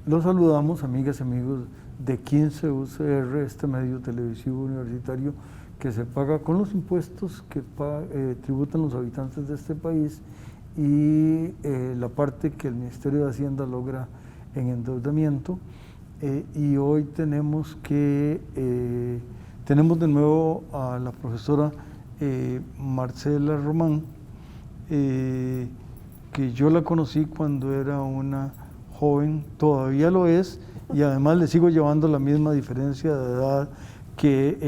Los saludamos, amigas y amigos de 15 UCR, este medio televisivo universitario que se paga con los impuestos que tributan los habitantes de este país y la parte que el Ministerio de Hacienda logra en endeudamiento. Y hoy tenemos de nuevo a la profesora Marcela Román, que yo la conocí cuando era una joven, todavía lo es, y además le sigo llevando la misma diferencia de edad que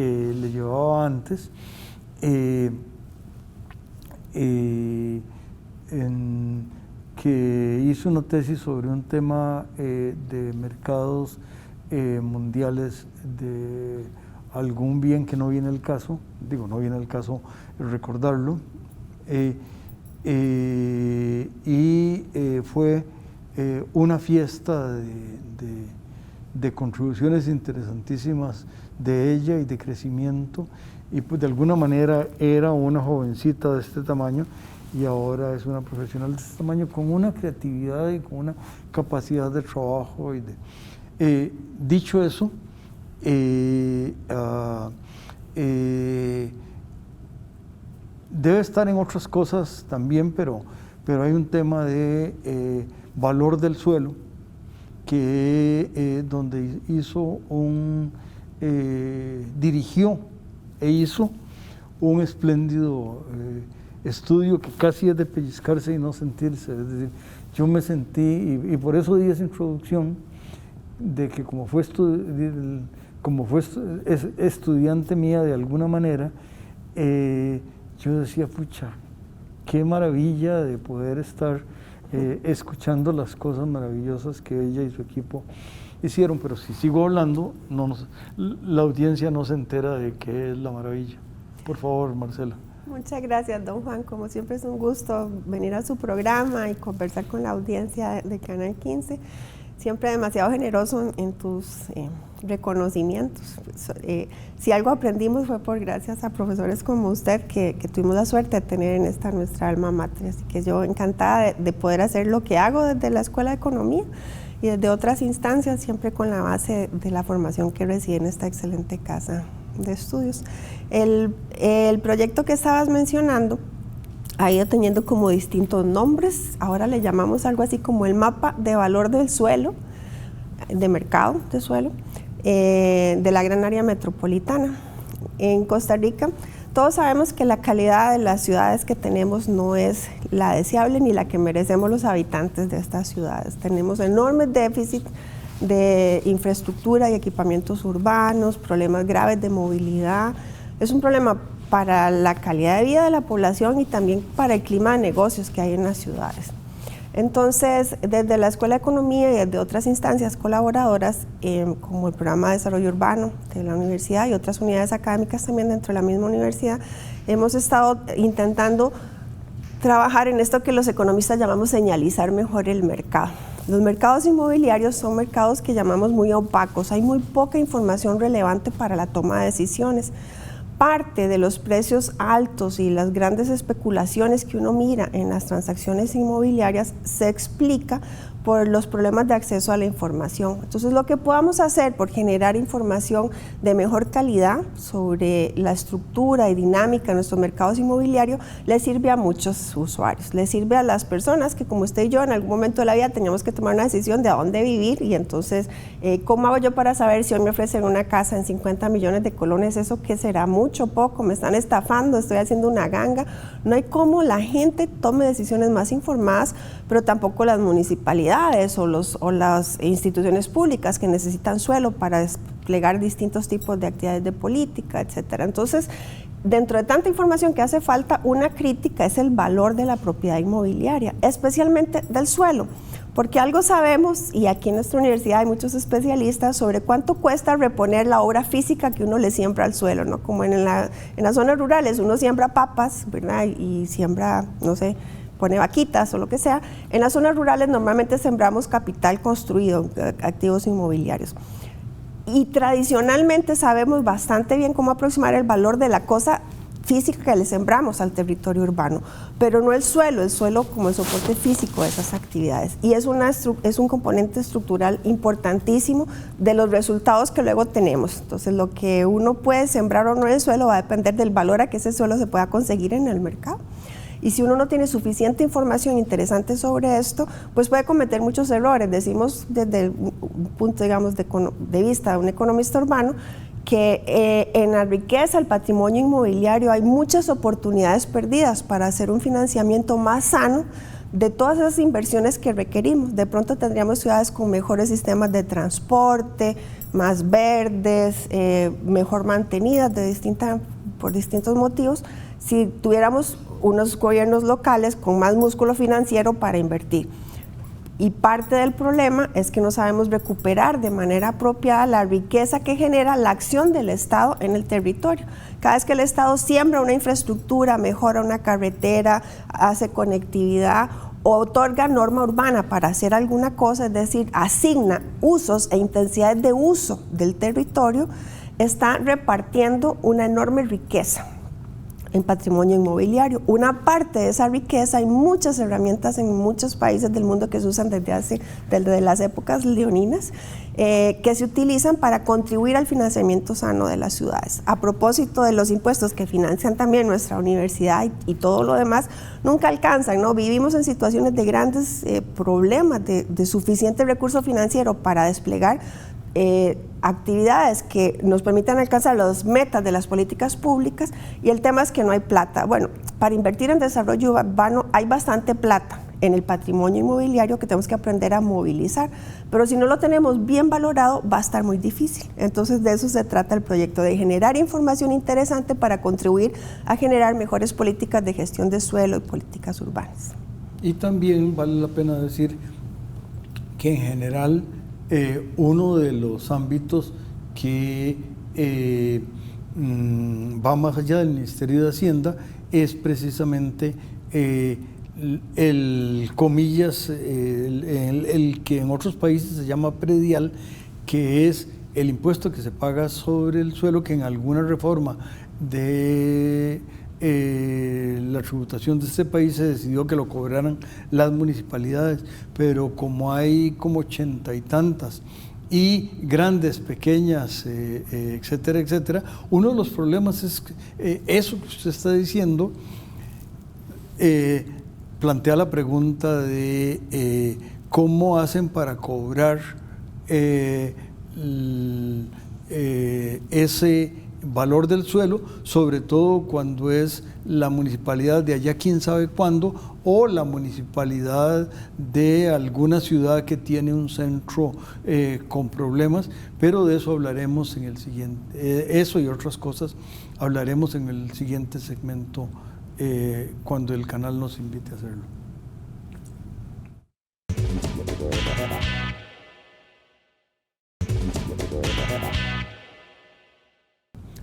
le llevaba antes, que hizo una tesis sobre un tema de mercados mundiales de algún bien que no viene al caso, no viene al caso recordarlo, y fue una fiesta de contribuciones interesantísimas de ella y de crecimiento, y pues de alguna manera era una jovencita de este tamaño y ahora es una profesional de este tamaño con una creatividad y con una capacidad de trabajo. Dicho eso, debe estar en otras cosas también, pero hay un tema de valor del suelo, que donde dirigió e hizo un espléndido estudio que casi es de pellizcarse y no sentirse. Es decir, yo me sentí, y por eso di esa introducción, de que como fue estudiante mía de alguna manera, yo decía, pucha, qué maravilla de poder estar escuchando las cosas maravillosas que ella y su equipo hicieron, pero si sigo hablando, la audiencia no se entera de qué es la maravilla. Por favor, Marcela. Muchas gracias, don Juan. Como siempre es un gusto venir a su programa y conversar con la audiencia de Canal 15. Siempre demasiado generoso en tus reconocimientos. Si algo aprendimos fue gracias a profesores como usted que tuvimos la suerte de tener en esta nuestra alma mater. Así que yo encantada de poder hacer lo que hago desde la Escuela de Economía y desde otras instancias, siempre con la base de la formación que recibí en esta excelente casa de estudios. El proyecto que estabas mencionando ha ido teniendo como distintos nombres. Ahora le llamamos algo así como el mapa de valor del suelo, de mercado de suelo, de la gran área metropolitana. En Costa Rica, todos sabemos que la calidad de las ciudades que tenemos no es la deseable ni la que merecemos los habitantes de estas ciudades. Tenemos enormes déficits de infraestructura y equipamientos urbanos, problemas graves de movilidad. Es un problema para la calidad de vida de la población y también para el clima de negocios que hay en las ciudades. Entonces, desde la Escuela de Economía y desde otras instancias colaboradoras, como el Programa de Desarrollo Urbano de la universidad y otras unidades académicas también dentro de la misma universidad, hemos estado intentando trabajar en esto que los economistas llamamos señalizar mejor el mercado. Los mercados inmobiliarios son mercados que llamamos muy opacos, hay muy poca información relevante para la toma de decisiones. Parte de los precios altos y las grandes especulaciones que uno mira en las transacciones inmobiliarias se explica por los problemas de acceso a la información. Entonces, lo que podamos hacer por generar información de mejor calidad sobre la estructura y dinámica de nuestros mercados inmobiliarios le sirve a muchos usuarios, le sirve a las personas que como usted y yo en algún momento de la vida teníamos que tomar una decisión de a dónde vivir y entonces, ¿cómo hago yo para saber si hoy me ofrecen una casa en 50 millones de colones? ¿Eso qué será? ¿Mucho, poco? ¿Me están estafando? ¿Estoy haciendo una ganga? No hay cómo la gente tome decisiones más informadas, pero tampoco las municipalidades o las instituciones públicas que necesitan suelo para desplegar distintos tipos de actividades de política, etcétera. Entonces, dentro de tanta información que hace falta, una crítica es el valor de la propiedad inmobiliaria, especialmente del suelo, Porque algo sabemos, y aquí en nuestra universidad hay muchos especialistas, sobre cuánto cuesta reponer la obra física que uno le siembra al suelo, ¿no? Como en las zonas rurales uno siembra papas, ¿verdad? Y siembra, no sé, pone vaquitas o lo que sea. En las zonas rurales normalmente sembramos capital construido, activos inmobiliarios. Y tradicionalmente sabemos bastante bien cómo aproximar el valor de la cosa física que le sembramos al territorio urbano, pero no el suelo como el soporte físico de esas actividades. Y es un componente estructural importantísimo de los resultados que luego tenemos. Entonces, lo que uno puede sembrar o no en el suelo va a depender del valor a que ese suelo se pueda conseguir en el mercado. Y si uno no tiene suficiente información interesante sobre esto, pues puede cometer muchos errores. Decimos desde el punto, digamos, de vista de un economista urbano, que en la riqueza, el patrimonio inmobiliario, hay muchas oportunidades perdidas para hacer un financiamiento más sano de todas esas inversiones que requerimos. De pronto tendríamos ciudades con mejores sistemas de transporte, más verdes, mejor mantenidas por distintos motivos, si tuviéramos unos gobiernos locales con más músculo financiero para invertir. Y parte del problema es que no sabemos recuperar de manera apropiada la riqueza que genera la acción del Estado en el territorio. Cada vez que el Estado siembra una infraestructura, mejora una carretera, hace conectividad o otorga norma urbana para hacer alguna cosa, es decir, asigna usos e intensidades de uso del territorio, está repartiendo una enorme riqueza en patrimonio inmobiliario. Una parte de esa riqueza, hay muchas herramientas en muchos países del mundo que se usan desde las épocas leoninas, que se utilizan para contribuir al financiamiento sano de las ciudades. A propósito de los impuestos que financian también nuestra universidad y todo lo demás, nunca alcanzan, ¿no? Vivimos en situaciones de grandes problemas, de suficiente recurso financiero para desplegar actividades que nos permitan alcanzar las metas de las políticas públicas, y el tema es que no hay plata. Bueno, para invertir en desarrollo urbano hay bastante plata en el patrimonio inmobiliario que tenemos que aprender a movilizar, pero si no lo tenemos bien valorado va a estar muy difícil. Entonces de eso se trata el proyecto, de generar información interesante para contribuir a generar mejores políticas de gestión de suelo y políticas urbanas. Y también vale la pena decir que en general uno de los ámbitos que va más allá del Ministerio de Hacienda es precisamente el que en otros países se llama predial, que es el impuesto que se paga sobre el suelo, que en alguna reforma de la tributación de este país se decidió que lo cobraran las municipalidades, pero como hay como 80 y tantas y grandes, pequeñas, etcétera, etcétera, uno de los problemas es eso que usted está diciendo. Plantea la pregunta de cómo hacen para cobrar ese valor del suelo, sobre todo cuando es la municipalidad de allá quién sabe cuándo, o la municipalidad de alguna ciudad que tiene un centro con problemas, pero de eso hablaremos en el siguiente, eso y otras cosas hablaremos en el siguiente segmento cuando el canal nos invite a hacerlo.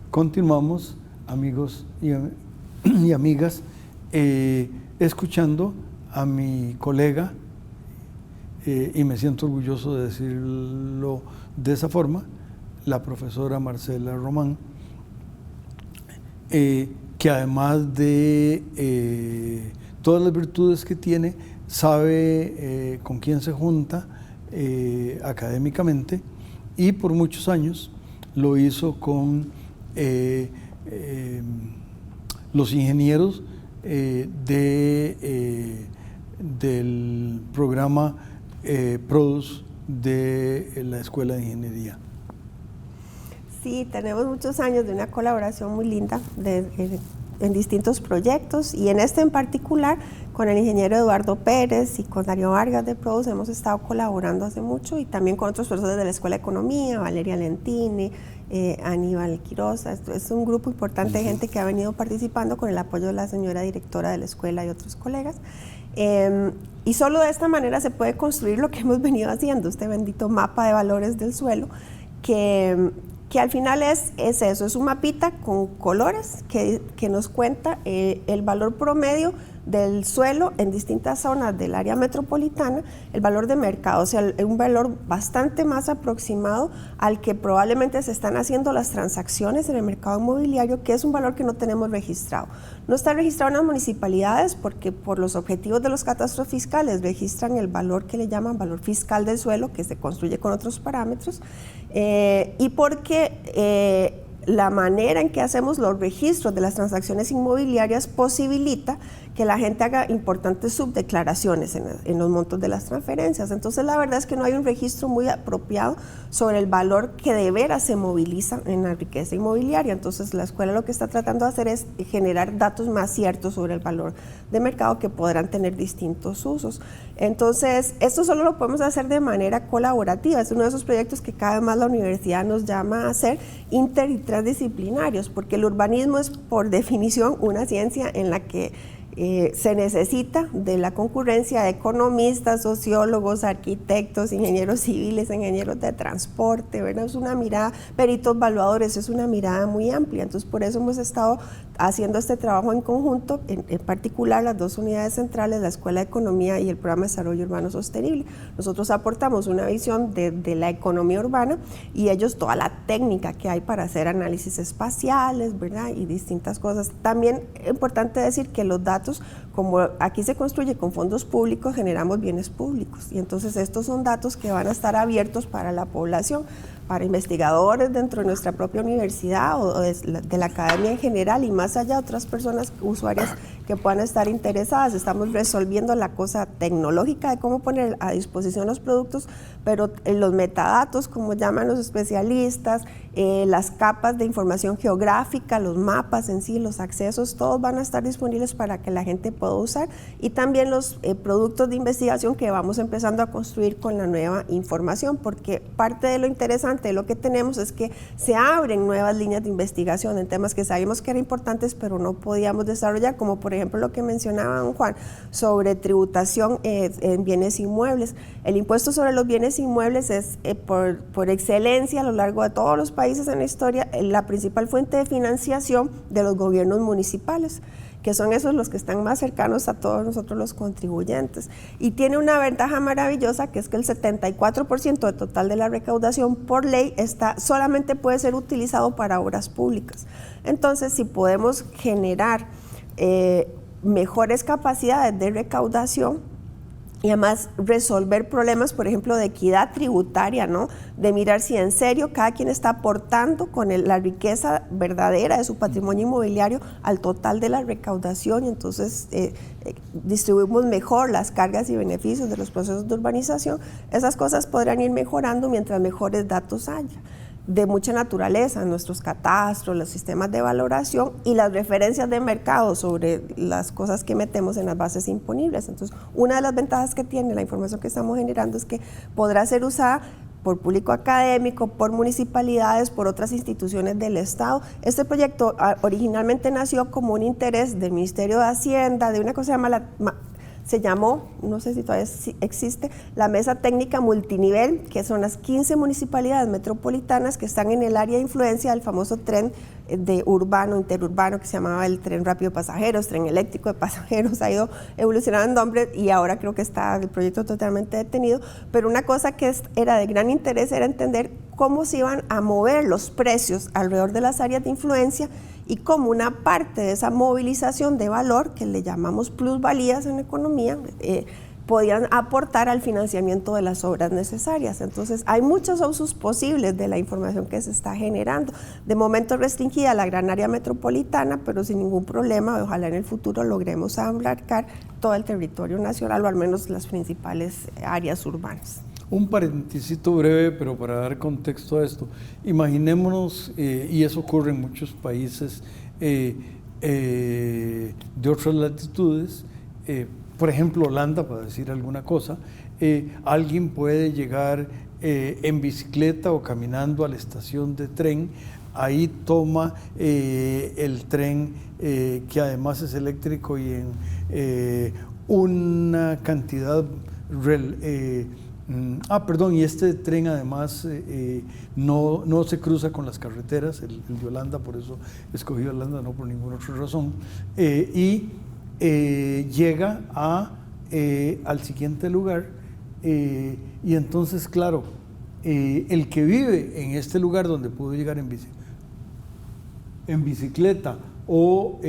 Continuamos, amigos y amigas, escuchando a mi colega, y me siento orgulloso de decirlo de esa forma, la profesora Marcela Román, que además de todas las virtudes que tiene, sabe con quién se junta académicamente, y por muchos años lo hizo con los ingenieros del programa PRODUS de la Escuela de Ingeniería. Sí, tenemos muchos años de una colaboración muy linda, en distintos proyectos, y en este en particular con el ingeniero Eduardo Pérez y con Darío Vargas de Produce hemos estado colaborando hace mucho, y también con otros profesores de la Escuela de Economía, Valeria Lentini, Aníbal Quiroz. Es un grupo importante de gente que ha venido participando con el apoyo de la señora directora de la escuela y otros colegas. Y solo de esta manera se puede construir lo que hemos venido haciendo, este bendito mapa de valores del suelo, que al final es eso, es un mapita con colores que nos cuenta el valor promedio del suelo en distintas zonas del área metropolitana, el valor de mercado, o sea, un valor bastante más aproximado al que probablemente se están haciendo las transacciones en el mercado inmobiliario, que es un valor que no tenemos registrado. No está registrado en las municipalidades porque por los objetivos de los catastros fiscales registran el valor que le llaman valor fiscal del suelo, que se construye con otros parámetros, y porque la manera en que hacemos los registros de las transacciones inmobiliarias posibilita que la gente haga importantes subdeclaraciones en los montos de las transferencias. Entonces la verdad es que no hay un registro muy apropiado sobre el valor que de veras se moviliza en la riqueza inmobiliaria. Entonces la escuela lo que está tratando de hacer es generar datos más ciertos sobre el valor de mercado que podrán tener distintos usos. Entonces esto solo lo podemos hacer de manera colaborativa. Es uno de esos proyectos que cada vez más la universidad nos llama a hacer inter y transdisciplinarios, porque el urbanismo es por definición una ciencia en la que se necesita de la concurrencia de economistas, sociólogos, arquitectos, ingenieros civiles, ingenieros de transporte, ¿verdad? Es una mirada, peritos evaluadores, es una mirada muy amplia. Entonces por eso hemos estado haciendo este trabajo en conjunto, en particular las dos unidades centrales, la Escuela de Economía y el Programa de Desarrollo Urbano Sostenible. Nosotros aportamos una visión de la economía urbana y ellos toda la técnica que hay para hacer análisis espaciales, ¿verdad? Y distintas cosas. También es importante decir que los datos, como aquí se construye con fondos públicos, generamos bienes públicos, y entonces estos son datos que van a estar abiertos para la población, para investigadores dentro de nuestra propia universidad o de la academia en general, y más allá otras personas usuarias que puedan estar interesadas. Estamos resolviendo la cosa tecnológica de cómo poner a disposición los productos, pero los metadatos, como llaman los especialistas, las capas de información geográfica, los mapas en sí, los accesos, todos van a estar disponibles para que la gente pueda usar, y también los productos de investigación que vamos empezando a construir con la nueva información, porque parte de lo interesante de lo que tenemos es que se abren nuevas líneas de investigación en temas que sabíamos que eran importantes pero no podíamos desarrollar, como por ejemplo lo que mencionaba don Juan sobre tributación en bienes inmuebles. El impuesto sobre los bienes inmuebles es por excelencia a lo largo de todos los países en la historia la principal fuente de financiación de los gobiernos municipales, que son esos los que están más cercanos a todos nosotros los contribuyentes, y tiene una ventaja maravillosa, que es que el 74% del total de la recaudación por ley solamente puede ser utilizado para obras públicas. Entonces, si podemos generar mejores capacidades de recaudación y además resolver problemas, por ejemplo, de equidad tributaria, ¿no? De mirar si en serio cada quien está aportando con la riqueza verdadera de su patrimonio inmobiliario al total de la recaudación, y entonces distribuimos mejor las cargas y beneficios de los procesos de urbanización. Esas cosas podrán ir mejorando mientras mejores datos haya, de mucha naturaleza, nuestros catastros, los sistemas de valoración y las referencias de mercado sobre las cosas que metemos en las bases imponibles. Entonces, una de las ventajas que tiene la información que estamos generando es que podrá ser usada por público académico, por municipalidades, por otras instituciones del Estado. Este proyecto originalmente nació como un interés del Ministerio de Hacienda, de una cosa que se llamó, no sé si todavía existe, la Mesa Técnica Multinivel, que son las 15 municipalidades metropolitanas que están en el área de influencia del famoso tren de interurbano, que se llamaba el tren rápido de pasajeros, tren eléctrico de pasajeros, ha ido evolucionando en nombre y ahora creo que está el proyecto totalmente detenido, pero una cosa que era de gran interés era entender cómo se iban a mover los precios alrededor de las áreas de influencia y cómo una parte de esa movilización de valor, que le llamamos plusvalías en economía, podían aportar al financiamiento de las obras necesarias. Entonces, hay muchos usos posibles de la información que se está generando. De momento restringida a la gran área metropolitana, pero sin ningún problema, ojalá en el futuro logremos abarcar todo el territorio nacional o al menos las principales áreas urbanas. Un paréntesis breve, pero para dar contexto a esto. Imaginémonos, y eso ocurre en muchos países, de otras latitudes, por ejemplo Holanda, para decir alguna cosa, alguien puede llegar en bicicleta o caminando a la estación de tren, ahí toma el tren que además es eléctrico y en una cantidad y este tren además no se cruza con las carreteras, el de Holanda, por eso escogí Holanda, no por ninguna otra razón, y llega al siguiente lugar, y entonces, claro, el que vive en este lugar donde pudo llegar en bicicleta o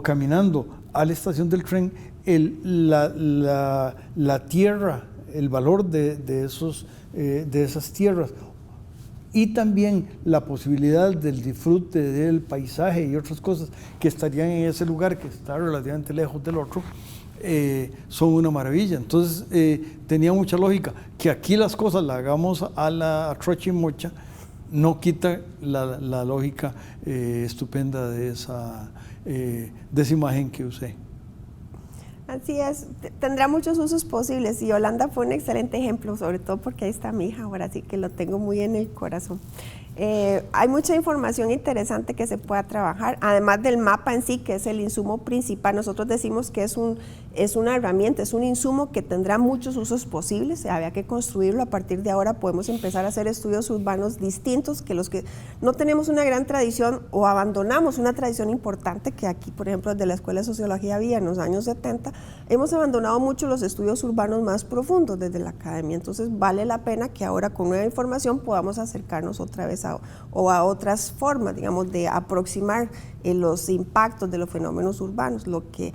caminando a la estación del tren, la tierra, el valor de esas tierras y también la posibilidad del disfrute del paisaje y otras cosas que estarían en ese lugar que está relativamente lejos del otro, son una maravilla. Entonces tenía mucha lógica. Que aquí las cosas las hagamos a la trochimocha no quita la lógica estupenda de esa imagen que usé. Así es, tendrá muchos usos posibles y Holanda fue un excelente ejemplo, sobre todo porque ahí está mi hija ahora, así que lo tengo muy en el corazón. Hay mucha información interesante que se pueda trabajar, además del mapa en sí, que es el insumo principal. Nosotros decimos que es una herramienta, es un insumo que tendrá muchos usos posibles, había que construirlo. A partir de ahora podemos empezar a hacer estudios urbanos distintos que los que no tenemos una gran tradición o abandonamos una tradición importante que aquí, por ejemplo, desde la Escuela de Sociología había en los años 70, hemos abandonado mucho los estudios urbanos más profundos desde la academia. Entonces vale la pena que ahora con nueva información podamos acercarnos otra vez a otras formas, digamos, de aproximar los impactos de los fenómenos urbanos, lo que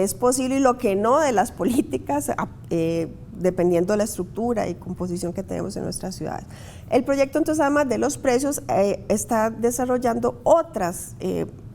es posible y lo que no de las políticas, dependiendo de la estructura y composición que tenemos en nuestras ciudades. El proyecto, entonces, además de los precios, está desarrollando otras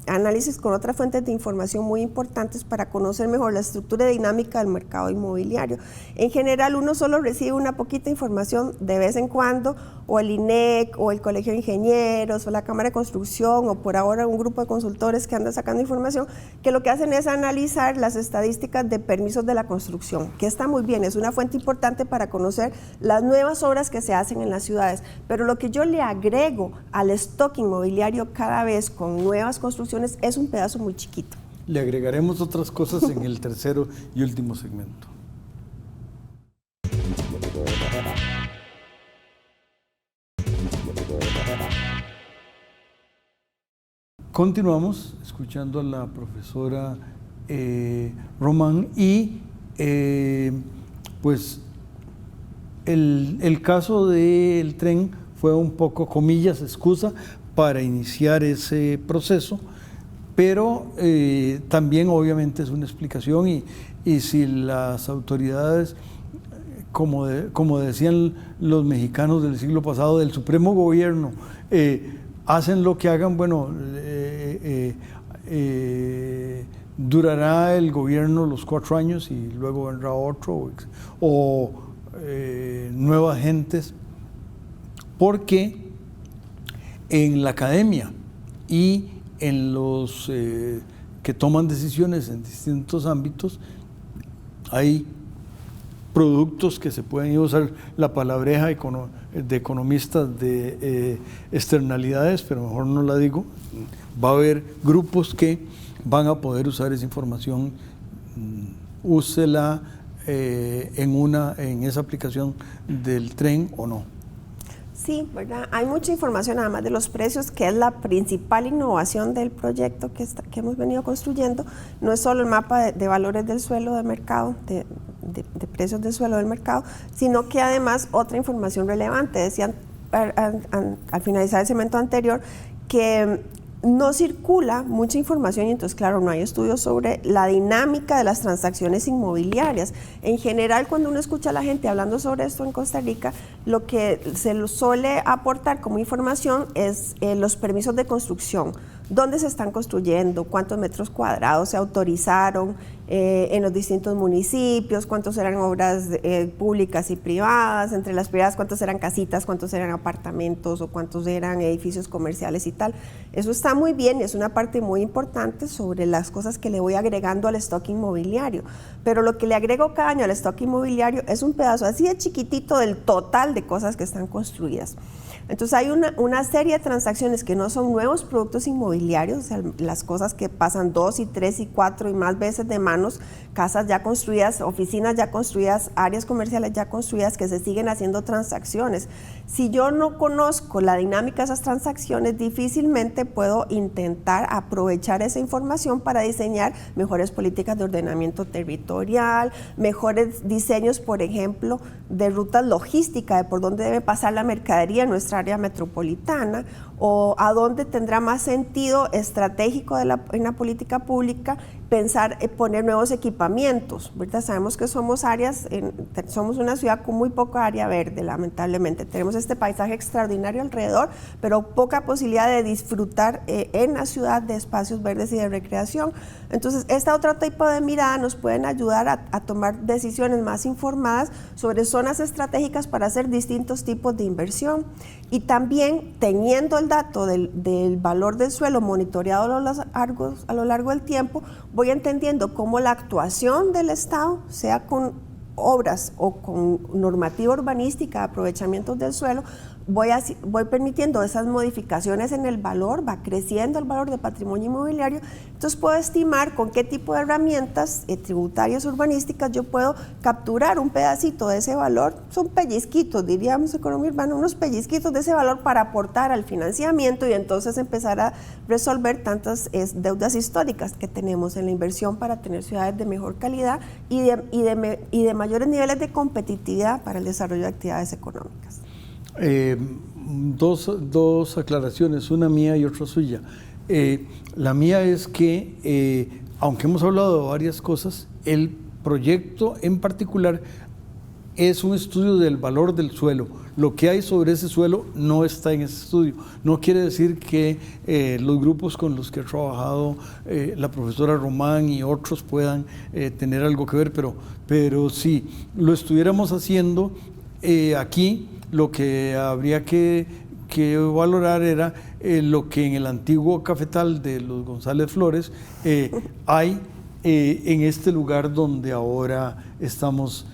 análisis con otras fuentes de información muy importantes para conocer mejor la estructura y dinámica del mercado inmobiliario. En general, uno solo recibe una poquita información de vez en cuando, o el INEC, o el Colegio de Ingenieros, o la Cámara de Construcción, o por ahora un grupo de consultores que anda sacando información, que lo que hacen es analizar las estadísticas de permisos de la construcción, que está muy bien, es una fuente importante para conocer las nuevas obras que se hacen en las ciudades, pero lo que yo le agrego al stock inmobiliario cada vez con nuevas construcciones es un pedazo muy chiquito. Le agregaremos otras cosas en el tercero y último segmento. Continuamos escuchando a la profesora Román y pues el caso del tren fue un poco, comillas, excusa para iniciar ese proceso, pero también obviamente es una explicación y si las autoridades, como decían los mexicanos del siglo pasado, del Supremo Gobierno, hacen lo que hagan, bueno, durará el gobierno los 4 años y luego vendrá otro o nuevas gentes, porque en la academia y en los que toman decisiones en distintos ámbitos hay productos que se pueden usar la palabreja de economistas de externalidades, pero mejor no la digo. Va a haber grupos que van a poder usar esa información, úsela en esa aplicación del tren o no. Sí, ¿verdad? Hay mucha información, además de los precios, que es la principal innovación del proyecto que hemos venido construyendo. No es solo el mapa de valores del suelo de mercado, de precios del suelo del mercado, sino que además otra información relevante. Decían al finalizar el segmento anterior que no circula mucha información y entonces, claro, no hay estudios sobre la dinámica de las transacciones inmobiliarias. En general, cuando uno escucha a la gente hablando sobre esto en Costa Rica, lo que se suele aportar como información es los permisos de construcción. ¿Dónde se están construyendo? ¿Cuántos metros cuadrados se autorizaron en los distintos municipios? ¿Cuántos eran obras públicas y privadas? Entre las privadas, ¿cuántos eran casitas? ¿Cuántos eran apartamentos? ¿O cuántos eran edificios comerciales y tal? Eso está muy bien y es una parte muy importante sobre las cosas que le voy agregando al stock inmobiliario. Pero lo que le agrego cada año al stock inmobiliario es un pedazo así de chiquitito del total de cosas que están construidas. Entonces hay una serie de transacciones que no son nuevos productos inmobiliarios, o sea, las cosas que pasan 2 y 3 y 4 y más veces de manos, casas ya construidas, oficinas ya construidas, áreas comerciales ya construidas, que se siguen haciendo transacciones. Si yo no conozco la dinámica de esas transacciones, difícilmente puedo intentar aprovechar esa información para diseñar mejores políticas de ordenamiento territorial, mejores diseños, por ejemplo, de rutas logísticas, de por dónde debe pasar la mercadería en nuestra área metropolitana, o a dónde tendrá más sentido estratégico en la política pública pensar poner nuevos equipamientos, ¿verdad? Sabemos que somos una ciudad con muy poca área verde, lamentablemente. Tenemos este paisaje extraordinario alrededor, pero poca posibilidad de disfrutar en la ciudad de espacios verdes y de recreación. Entonces, este otro tipo de mirada nos pueden ayudar a tomar decisiones más informadas sobre zonas estratégicas para hacer distintos tipos de inversión. Y también, teniendo el dato del valor del suelo monitoreado a lo largo del tiempo, voy entendiendo cómo la actuación del Estado, sea con obras o con normativa urbanística de aprovechamiento del suelo, voy permitiendo esas modificaciones en el valor, va creciendo el valor del patrimonio inmobiliario, entonces puedo estimar con qué tipo de herramientas tributarias urbanísticas yo puedo capturar un pedacito de ese valor, son pellizquitos, diríamos economía urbana, unos pellizquitos de ese valor para aportar al financiamiento y entonces empezar a resolver tantas deudas históricas que tenemos en la inversión para tener ciudades de mejor calidad y de mayores niveles de competitividad para el desarrollo de actividades económicas. Dos aclaraciones, una mía y otra suya. La mía es que, aunque hemos hablado de varias cosas, el proyecto en particular es un estudio del valor del suelo. Lo que hay sobre ese suelo no está en ese estudio. No quiere decir que los grupos con los que ha trabajado la profesora Román y otros puedan tener algo que ver, pero si lo estuviéramos haciendo aquí, lo que habría que valorar era lo que en el antiguo cafetal de los González Flores hay en este lugar donde ahora estamos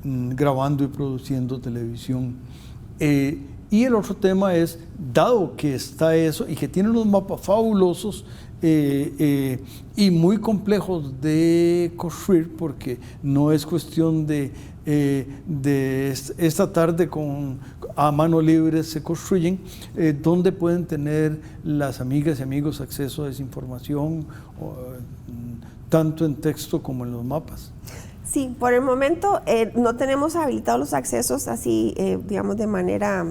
grabando y produciendo televisión. Y el otro tema es, dado que está eso y que tiene unos mapas fabulosos y muy complejos de construir, porque no es cuestión de esta tarde a mano libre se construyen, donde pueden tener las amigas y amigos acceso a esa información, tanto en texto como en los mapas. Sí, por el momento no tenemos habilitados los accesos así, digamos, de manera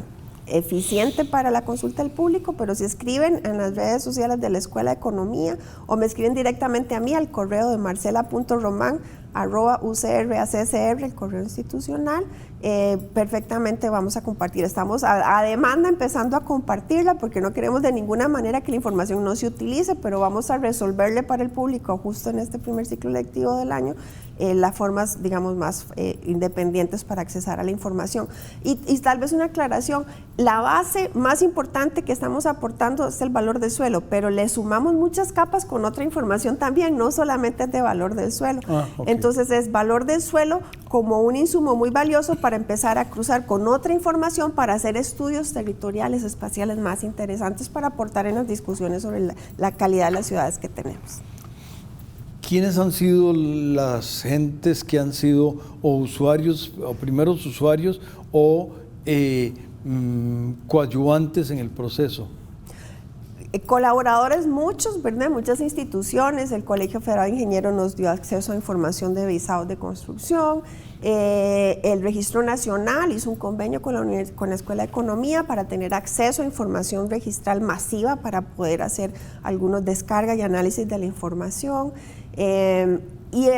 eficiente para la consulta del público, pero si escriben en las redes sociales de la Escuela de Economía o me escriben directamente a mí al correo de marcela.roman@ucraccr, el correo institucional, perfectamente vamos a compartir. Estamos a demanda empezando a compartirla porque no queremos de ninguna manera que la información no se utilice, pero vamos a resolverle para el público justo en este primer ciclo lectivo del año las formas, digamos, más independientes para accesar a la información. Y tal vez una aclaración, la base más importante que estamos aportando es el valor del suelo, pero le sumamos muchas capas con otra información también, no solamente es de valor del suelo. Okay. Entonces es valor del suelo como un insumo muy valioso para empezar a cruzar con otra información para hacer estudios territoriales, espaciales más interesantes para aportar en las discusiones sobre la calidad de las ciudades que tenemos. ¿Quiénes han sido las gentes que han sido o usuarios, o primeros usuarios o coadyuvantes en el proceso? Colaboradores muchos, ¿verdad? Muchas instituciones, el Colegio Federal de Ingenieros nos dio acceso a información de visados de construcción, El Registro Nacional hizo un convenio con la Escuela de Economía para tener acceso a información registral masiva para poder hacer algunos descargas y análisis de la información. Y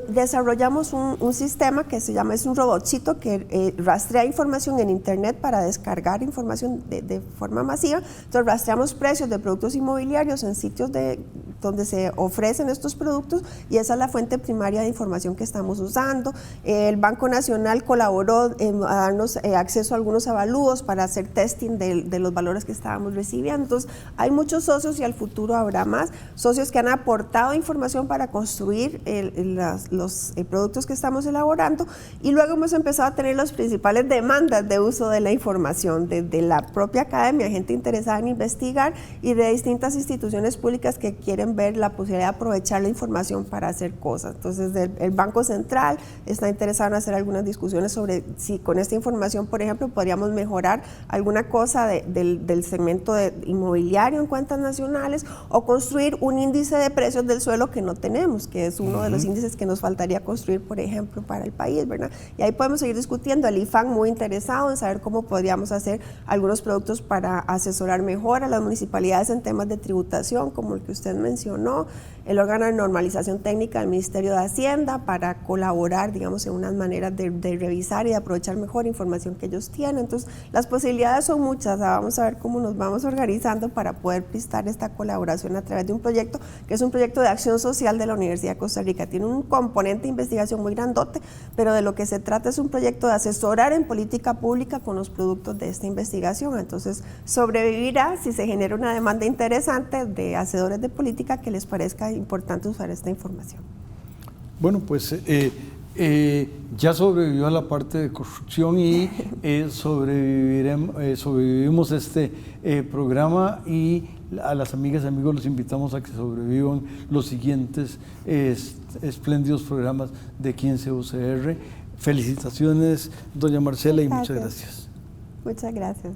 desarrollamos un sistema que se llama, es un robotcito que rastrea información en internet para descargar información de forma masiva. Entonces rastreamos precios de productos inmobiliarios en sitios donde se ofrecen estos productos y esa es la fuente primaria de información que estamos usando. El Banco Nacional colaboró a darnos acceso a algunos avalúos para hacer testing de los valores que estábamos recibiendo. Entonces hay muchos socios y al futuro habrá más socios que han aportado información para construir los productos que estamos elaborando y luego hemos empezado a tener las principales demandas de uso de la información desde la propia academia, gente interesada en investigar y de distintas instituciones públicas que quieren ver la posibilidad de aprovechar la información para hacer cosas. Entonces el Banco Central está interesado en hacer algunas discusiones sobre si con esta información, por ejemplo, podríamos mejorar alguna cosa del segmento inmobiliario en cuentas nacionales o construir un índice de precios del suelo que no tenemos, que es uno de los índices que nos faltaría construir, por ejemplo, para el país, ¿verdad? Y ahí podemos seguir discutiendo. El IFAN muy interesado en saber cómo podríamos hacer algunos productos para asesorar mejor a las municipalidades en temas de tributación, como el que usted mencionó, el órgano de normalización técnica del Ministerio de Hacienda para colaborar, digamos, en unas maneras de revisar y de aprovechar mejor información que ellos tienen. Entonces, las posibilidades son muchas. Vamos a ver cómo nos vamos organizando para poder prestar esta colaboración a través de un proyecto que es un proyecto de acción social de la Universidad de Costa Rica. Tiene un componente de investigación muy grandote, pero de lo que se trata es un proyecto de asesorar en política pública con los productos de esta investigación. Entonces, sobrevivirá si se genera una demanda interesante de hacedores de política que les parezca importante usar esta información. Bueno, pues ya sobrevivió a la parte de construcción y sobrevivimos este programa y a las amigas y amigos los invitamos a que sobrevivan los siguientes espléndidos programas de 15 UCR. Felicitaciones, doña Marcela, y muchas gracias. Muchas gracias.